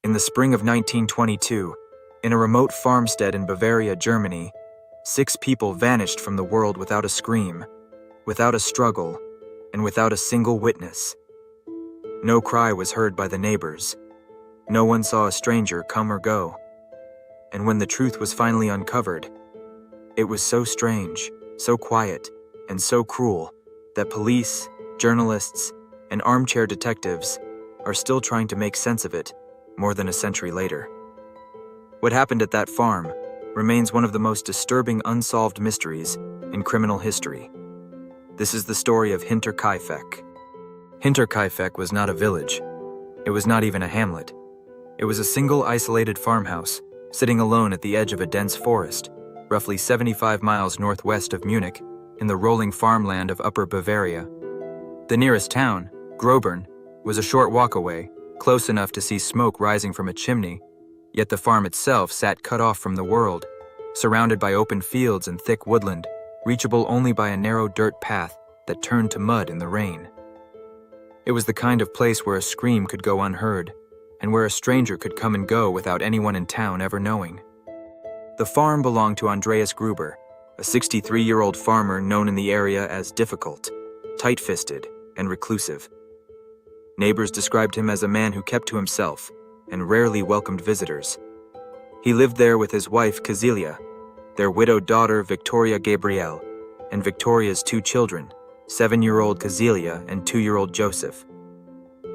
In the spring of 1922, in a remote farmstead in Bavaria, Germany, 6 people vanished from the world without a scream, without a struggle, and without a single witness. No cry was heard by the neighbors. No one saw a stranger come or go. And when the truth was finally uncovered, it was so strange, so quiet, and so cruel that police, journalists, and armchair detectives are still trying to make sense of it more than a century later. What happened at that farm remains one of the most disturbing unsolved mysteries in criminal history. This is the story of Hinterkaifeck. Hinterkaifeck was not a village. It was not even a hamlet. It was a single isolated farmhouse sitting alone at the edge of a dense forest, roughly 75 miles northwest of Munich, in the rolling farmland of Upper Bavaria. The nearest town, Grobern, was a short walk away, close enough to see smoke rising from a chimney, yet the farm itself sat cut off from the world, surrounded by open fields and thick woodland, reachable only by a narrow dirt path that turned to mud in the rain. It was the kind of place where a scream could go unheard, and where a stranger could come and go without anyone in town ever knowing. The farm belonged to Andreas Gruber, a 63-year-old farmer known in the area as difficult, tight-fisted, and reclusive. Neighbors described him as a man who kept to himself and rarely welcomed visitors. He lived there with his wife Kazilia, their widowed daughter Victoria Gabrielle, and Victoria's 2 children, 7-year-old Kazilia and 2-year-old Joseph.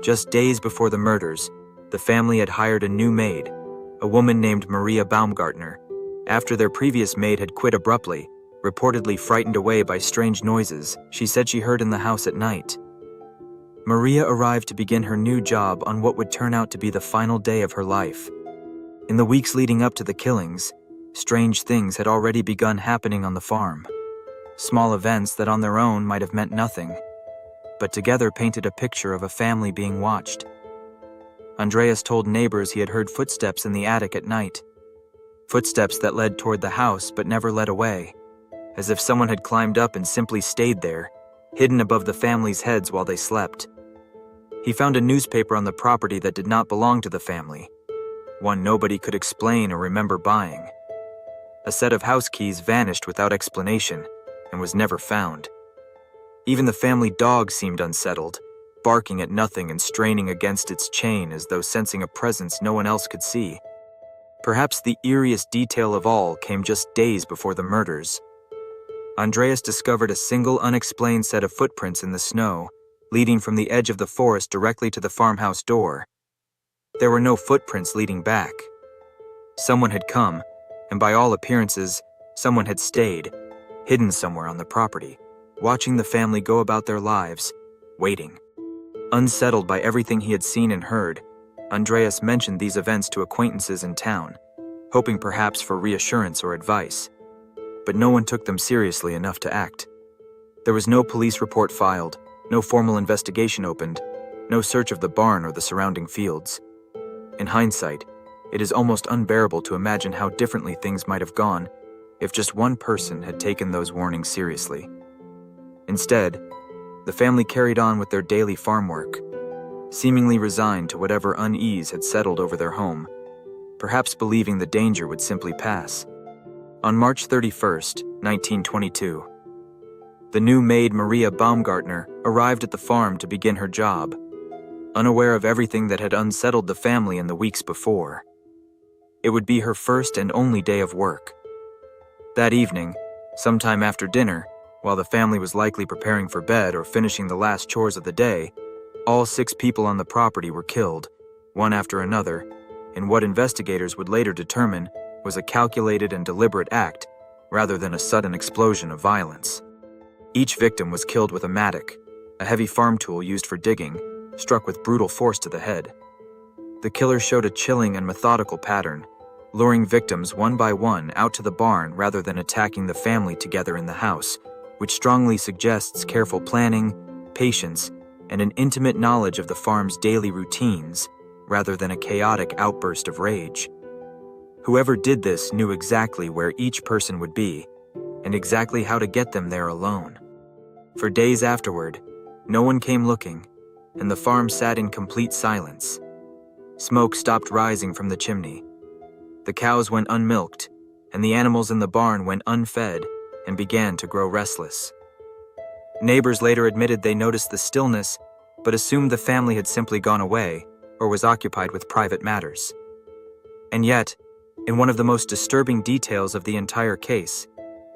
Just days before the murders, the family had hired a new maid, a woman named Maria Baumgartner, after their previous maid had quit abruptly, reportedly frightened away by strange noises she said she heard in the house at night. Maria arrived to begin her new job on what would turn out to be the final day of her life. In the weeks leading up to the killings, strange things had already begun happening on the farm. Small events that on their own might have meant nothing, but together painted a picture of a family being watched. Andreas told neighbors he had heard footsteps in the attic at night, footsteps that led toward the house but never led away, as if someone had climbed up and simply stayed there, hidden above the family's heads while they slept. He found a newspaper on the property that did not belong to the family, one nobody could explain or remember buying. A set of house keys vanished without explanation and was never found. Even the family dog seemed unsettled, barking at nothing and straining against its chain as though sensing a presence no one else could see. Perhaps the eeriest detail of all came just days before the murders. Andreas discovered a single unexplained set of footprints in the snow, leading from the edge of the forest directly to the farmhouse door. There were no footprints leading back. Someone had come, and by all appearances, someone had stayed, hidden somewhere on the property, watching the family go about their lives, waiting. Unsettled by everything he had seen and heard, Andreas mentioned these events to acquaintances in town, hoping perhaps for reassurance or advice. But no one took them seriously enough to act. There was no police report filed, no formal investigation opened, no search of the barn or the surrounding fields. In hindsight, it is almost unbearable to imagine how differently things might have gone if just one person had taken those warnings seriously. Instead, the family carried on with their daily farm work, seemingly resigned to whatever unease had settled over their home, perhaps believing the danger would simply pass. On March 31st, 1922, the new maid Maria Baumgartner arrived at the farm to begin her job, unaware of everything that had unsettled the family in the weeks before. It would be her first and only day of work. That evening, sometime after dinner, while the family was likely preparing for bed or finishing the last chores of the day, all 6 people on the property were killed, one after another, in what investigators would later determine was a calculated and deliberate act rather than a sudden explosion of violence. Each victim was killed with a mattock, a heavy farm tool used for digging, struck with brutal force to the head. The killer showed a chilling and methodical pattern, luring victims one by one out to the barn rather than attacking the family together in the house, which strongly suggests careful planning, patience, and an intimate knowledge of the farm's daily routines rather than a chaotic outburst of rage. Whoever did this knew exactly where each person would be, and exactly how to get them there alone. For days afterward, no one came looking, and the farm sat in complete silence. Smoke stopped rising from the chimney. The cows went unmilked, and the animals in the barn went unfed and began to grow restless. Neighbors later admitted they noticed the stillness, but assumed the family had simply gone away or was occupied with private matters. And yet, in one of the most disturbing details of the entire case,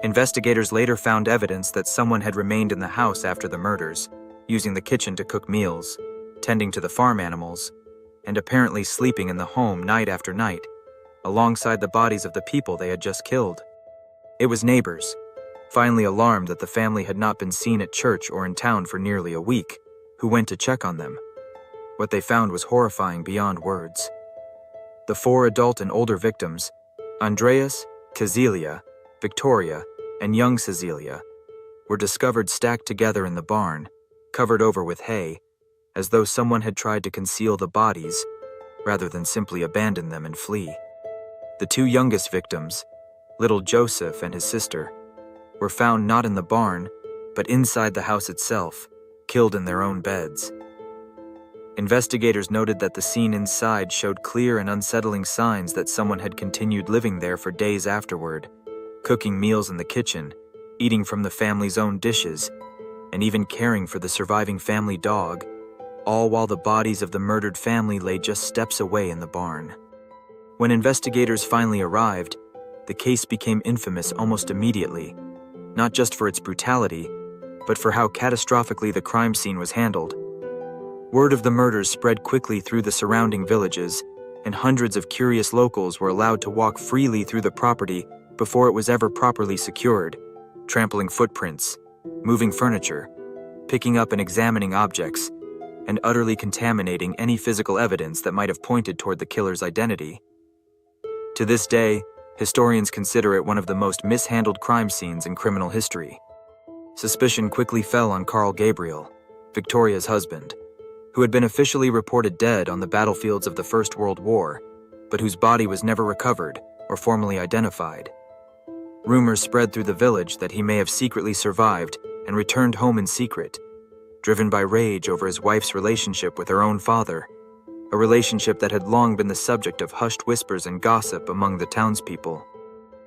investigators later found evidence that someone had remained in the house after the murders, using the kitchen to cook meals, tending to the farm animals, and apparently sleeping in the home night after night, alongside the bodies of the people they had just killed. It was neighbors, finally alarmed that the family had not been seen at church or in town for nearly a week, who went to check on them. What they found was horrifying beyond words. The 4 adult and older victims, Andreas, Cecilia, Victoria, and young Cecilia, were discovered stacked together in the barn, covered over with hay, as though someone had tried to conceal the bodies rather than simply abandon them and flee. The 2 youngest victims, little Joseph and his sister, were found not in the barn, but inside the house itself, killed in their own beds. Investigators noted that the scene inside showed clear and unsettling signs that someone had continued living there for days afterward, cooking meals in the kitchen, eating from the family's own dishes, and even caring for the surviving family dog, all while the bodies of the murdered family lay just steps away in the barn. When investigators finally arrived, the case became infamous almost immediately, not just for its brutality, but for how catastrophically the crime scene was handled. Word of the murders spread quickly through the surrounding villages, and hundreds of curious locals were allowed to walk freely through the property before it was ever properly secured, trampling footprints, moving furniture, picking up and examining objects, and utterly contaminating any physical evidence that might have pointed toward the killer's identity. To this day, historians consider it one of the most mishandled crime scenes in criminal history. Suspicion quickly fell on Carl Gabriel, Victoria's husband, who had been officially reported dead on the battlefields of the First World War, but whose body was never recovered or formally identified. Rumors spread through the village that he may have secretly survived and returned home in secret, driven by rage over his wife's relationship with her own father, a relationship that had long been the subject of hushed whispers and gossip among the townspeople.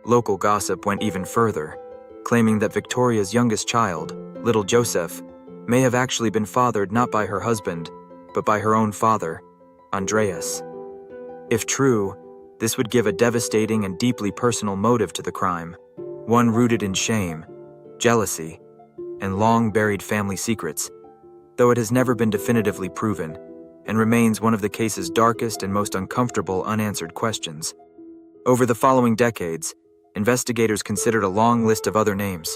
Local gossip went even further, claiming that Victoria's youngest child, little Joseph, may have actually been fathered not by her husband, but by her own father, Andreas. If true, this would give a devastating and deeply personal motive to the crime, one rooted in shame, jealousy, and long-buried family secrets, though it has never been definitively proven, and remains one of the case's darkest and most uncomfortable unanswered questions. Over the following decades, investigators considered a long list of other names,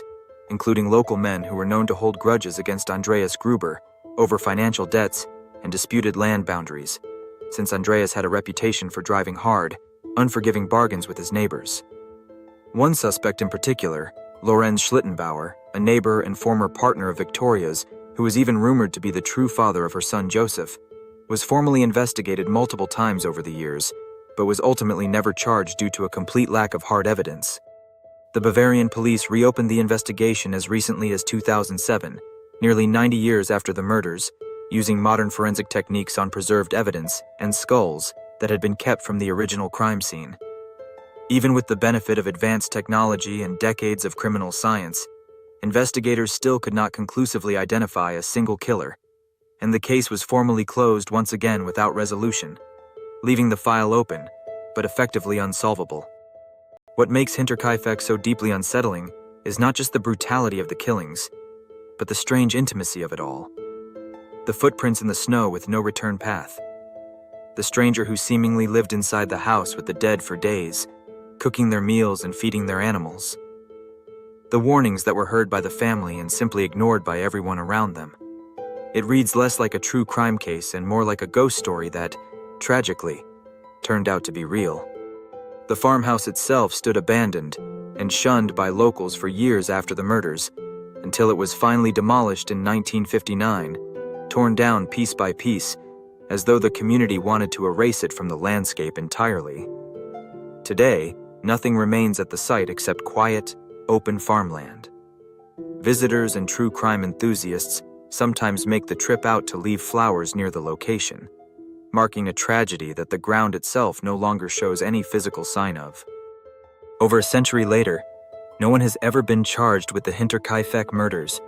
including local men who were known to hold grudges against Andreas Gruber over financial debts and disputed land boundaries, since Andreas had a reputation for driving hard, unforgiving bargains with his neighbors. One suspect in particular, Lorenz Schlittenbauer, a neighbor and former partner of Victoria's, who was even rumored to be the true father of her son Joseph, was formally investigated multiple times over the years, but was ultimately never charged due to a complete lack of hard evidence. The Bavarian police reopened the investigation as recently as 2007, nearly 90 years after the murders, using modern forensic techniques on preserved evidence and skulls that had been kept from the original crime scene. Even with the benefit of advanced technology and decades of criminal science, investigators still could not conclusively identify a single killer, and the case was formally closed once again without resolution, leaving the file open, but effectively unsolvable. What makes Hinterkaifeck so deeply unsettling is not just the brutality of the killings, but the strange intimacy of it all. The footprints in the snow with no return path. The stranger who seemingly lived inside the house with the dead for days, cooking their meals and feeding their animals. The warnings that were heard by the family and simply ignored by everyone around them. It reads less like a true crime case and more like a ghost story that, tragically, turned out to be real. The farmhouse itself stood abandoned and shunned by locals for years after the murders, until it was finally demolished in 1959, torn down piece by piece, as though the community wanted to erase it from the landscape entirely. Today, nothing remains at the site except quiet, open farmland. Visitors and true crime enthusiasts sometimes make the trip out to leave flowers near the location, marking a tragedy that the ground itself no longer shows any physical sign of. Over a century later, no one has ever been charged with the Hinterkaifeck murders.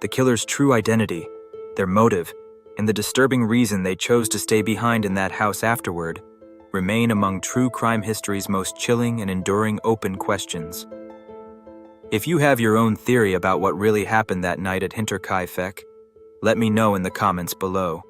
The killer's true identity, their motive, and the disturbing reason they chose to stay behind in that house afterward remain among true crime history's most chilling and enduring open questions. If you have your own theory about what really happened that night at Hinterkaifeck, let me know in the comments below.